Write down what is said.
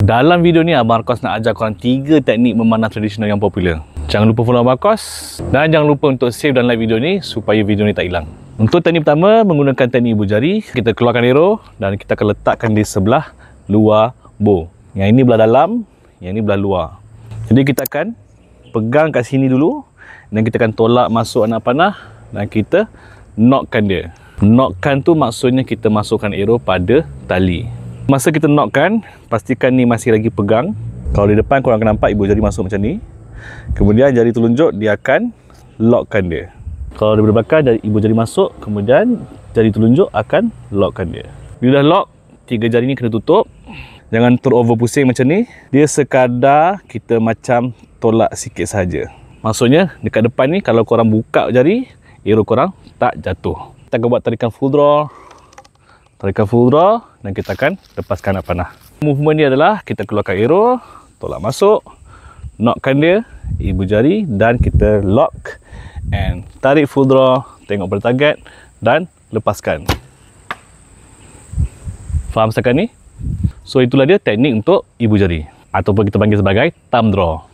Dalam video ni Abang Arkos nak ajar korang 3 teknik memanah tradisional yang popular. Jangan lupa follow Abang Arkos dan jangan lupa untuk save dan like video ni supaya video ni tak hilang. Untuk teknik pertama, menggunakan teknik ibu jari, kita keluarkan arrow dan kita akan letakkan di sebelah luar bow. Yang ini belah dalam, yang ini belah luar. Jadi kita akan pegang kat sini dulu dan kita akan tolak masuk anak panah dan kita knockkan dia. Knockkan tu maksudnya kita masukkan arrow pada tali. Masa kita knockkan, pastikan ni masih lagi pegang. Kalau di depan korang akan nampak ibu jari masuk macam ni. Kemudian jari telunjuk dia akan lockkan dia. Kalau di belakang ibu jari masuk, kemudian jari telunjuk akan lockkan dia. Bila dah lock, 3 jari ni kena tutup. Jangan terover pusing macam ni. Dia sekadar kita macam tolak sikit saja. Maksudnya dekat depan ni kalau korang buka jari, arrow korang tak jatuh. Kita akan buat tarikan full draw. Tarikan full draw dan kita akan lepaskan anak panah. Movement dia adalah kita keluarkan arrow, tolak masuk, knockkan dia, ibu jari dan kita lock and tarik full draw, tengok pada target dan lepaskan. Faham setakat ni? So itulah dia teknik untuk ibu jari ataupun kita panggil sebagai thumb draw.